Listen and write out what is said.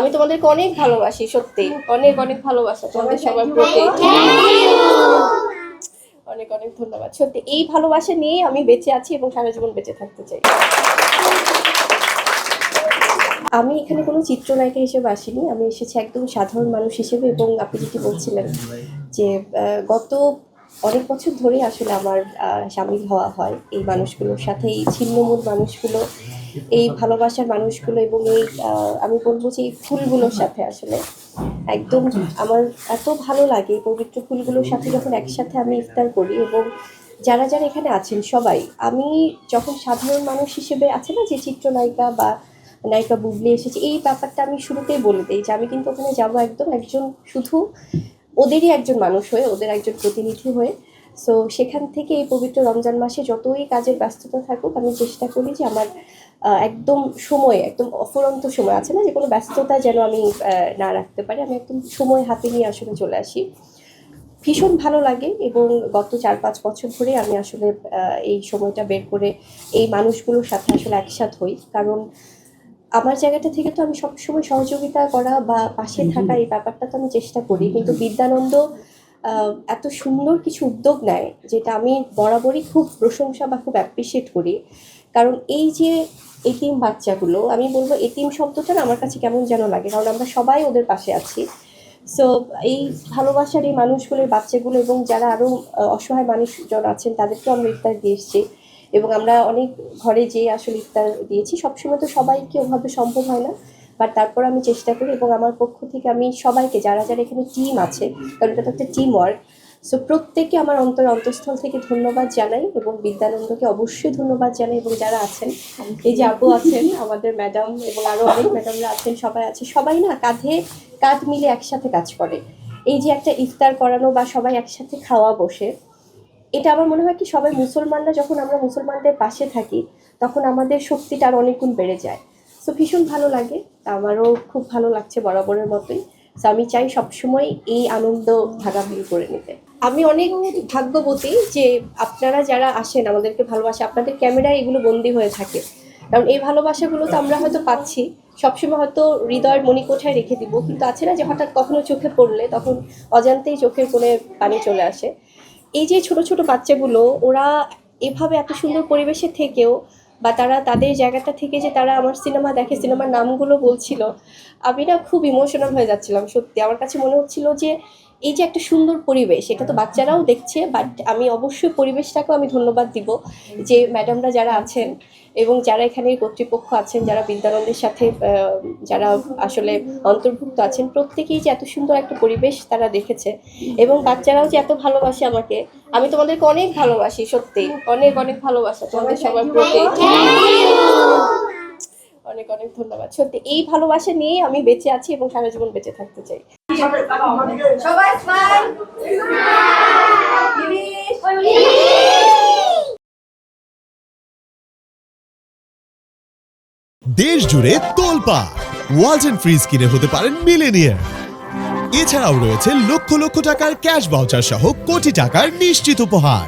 আমি তোমাদেরকে অনেক ভালোবাসি, সত্যি অনেক অনেক ভালোবাসা তোমাদের সবার প্রতি। অনেক অনেক ধন্যবাদ। সত্যি এই ভালোবাসা নিয়ে আমি বেঁচে আছি এবং সারা জীবন বেঁচে থাকতে চাই। আমি এখানে কোনো চিত্রনায়িকা হিসেবে আসিনি, আমি এসেছি একদম সাধারণ মানুষ হিসেবে। এবং আপনি যেটি বলছিলেন যে গত অনেক বছর ধরে আসলে আমার সামিল হওয়া হয় এই মানুষগুলোর সাথে, এই ছিন্নমূল মানুষগুলো, এই ভালোবাসার মানুষগুলো, এবং এই আমি বলবো যে এই ফুলগুলোর সাথে আসলে একদম আমার এত ভালো লাগে। এই পবিত্র ফুলগুলোর সাথে যখন একসাথে আমি ইফতার করি, এবং যারা যারা এখানে আছেন সবাই, আমি যখন সাধারণ মানুষ হিসেবে আছে না যে চিত্রনায়িকা বা নায়িকা বুবলি এসেছে, এই ব্যাপারটা আমি শুরুতেই বলে দিই যে আমি কিন্তু ওখানে যাবো একদম একজন শুধু ওদেরই একজন মানুষ হয়ে, ওদের একজন প্রতিনিধি হয়ে। সো সেখান থেকে এই পবিত্র রমজান মাসে যতই কাজের ব্যস্ততা থাকুক, আমি চেষ্টা করি যে আমার একদম সময়, একদম অফুরন্ত সময় আছে না যে কোনো ব্যস্ততা যেন আমি না রাখতে পারি, আমি একদম সময় হাতে নিয়ে আসলে চলে আসি। ভীষণ ভালো লাগে। এবং গত 4-5 বছর ধরে আমি আসলে এই সময়টা বের করে এই মানুষগুলোর সাথে আসলে একসাথ হই। কারণ আমার জায়গাটা থেকে তো আমি সবসময় সহযোগিতা করা বা পাশে থাকা এই ব্যাপারটা তো আমি চেষ্টা করি, কিন্তু বিদ্যানন্দ এত সুন্দর কিছু উদ্যোগ নেয় যেটা আমি বরাবরই খুব প্রশংসা বা খুব অ্যাপ্রিসিয়েট করি। কারণ এই যে এতিম বাচ্চাগুলো, আমি বলবো এতিম শব্দটা না আমার কাছে কেমন যেন লাগে, কারণ আমরা সবাই ওদের পাশে আছি। সো এই ভালোবাসার এই মানুষগুলোর বাচ্চাগুলো এবং যারা আরও অসহায় মানুষজন আছেন তাদেরকেও আমরা ইফতার দিয়ে এসেছি। এবং আমরা অনেক ঘরে যেয়ে আসলে ইফতার দিয়েছি। সবসময় তো সবাইকে ওভাবে সম্ভব হয় না, বাট তারপর আমি চেষ্টা করি। এবং আমার পক্ষ থেকে আমি সবাইকে, যারা যারা এখানে টিম আছে, কারণ এটা তো একটা টিম ওয়ার্ক, সো প্রত্যেককে আমার অন্তঃস্থল থেকে ধন্যবাদ জানাই, এবং বিদ্যানন্দকে অবশ্যই ধন্যবাদ জানাই। এবং যারা আছেন, এই যে আপু আছেন, আমাদের ম্যাডাম, এবং আরও অনেক ম্যাডামরা আছেন, সবাই আছে, সবাই না কাঁধে কাঁধ মিলে একসাথে কাজ করে। এই যে একটা ইফতার করানো বা সবাই একসাথে খাওয়া বসে, এটা আমার মনে হয় কি, সবাই মুসলমানরা যখন আমরা মুসলমানদের পাশে থাকি তখন আমাদের শক্তিটা আর অনেক গুণ বেড়ে যায়। সো ভীষণ ভালো লাগে, আমারও খুব ভালো লাগছে বরাবরের মতোই। সো আমি চাই সবসময় এই আনন্দ ভাগাভাগি করে নিতে। আমি অনেক ভাগ্যবতী যে আপনারা যারা আসেন আমাদেরকে ভালোবাসে, আপনাদের ক্যামেরায় এগুলো বন্দি হয়ে থাকে। কারণ এই ভালোবাসাগুলো তো আমরা হয়তো পাচ্ছি, সবসময় হয়তো হৃদয়ের মণিকোঠায় রেখে দিব, কিন্তু আছে না যে হঠাৎ কখনো চোখে পড়লে তখন অজান্তেই চোখের কোণে পানি চলে আসে। এই যে ছোট ছোট বাচ্চাগুলো, ওরা এভাবে এত সুন্দর পরিবেশে থেকেও বা তারা তাদের জায়গাটা থেকে যে তারা আমার সিনেমা দেখে, সিনেমার নামগুলো বলছিল, আমি না খুব ইমোশনাল হয়ে যাচ্ছিলাম। সত্যি আমার কাছে মনে হচ্ছিল যে এই যে একটা সুন্দর পরিবেশ, এটা তো বাচ্চারাও দেখছে, বাট আমি অবশ্যই পরিবেশটাকেও আমি ধন্যবাদ দিব যে ম্যাডামরা যারা আছেন এবং যারা এখানে কর্তৃপক্ষ আছেন, যারা বিদ্যানন্দের সাথে যারা আসলে অন্তর্ভুক্ত আছেন, প্রত্যেকেই যে এত সুন্দর একটা পরিবেশ তারা দেখেছে, এবং বাচ্চারাও যে এত ভালোবাসে আমাকে। আমি তোমাদেরকে অনেক ভালোবাসি, সত্যি অনেক অনেক ভালোবাসা তোমাদের সবার প্রতি। অনেক অনেক ধন্যবাদ। সত্যি এই ভালোবাসা নিয়ে আমি বেঁচে আছি এবং সারা জীবন বেঁচে থাকতে চাই। দেশ জুড়ে তোলপাড়, ওয়ালটন ফ্রিজ কিনে হতে পারেন মিলেনিয়ার। এছাড়াও রয়েছে লক্ষ লক্ষ টাকার ক্যাশ ভাউচার সহ কোটি টাকার নিশ্চিত উপহার।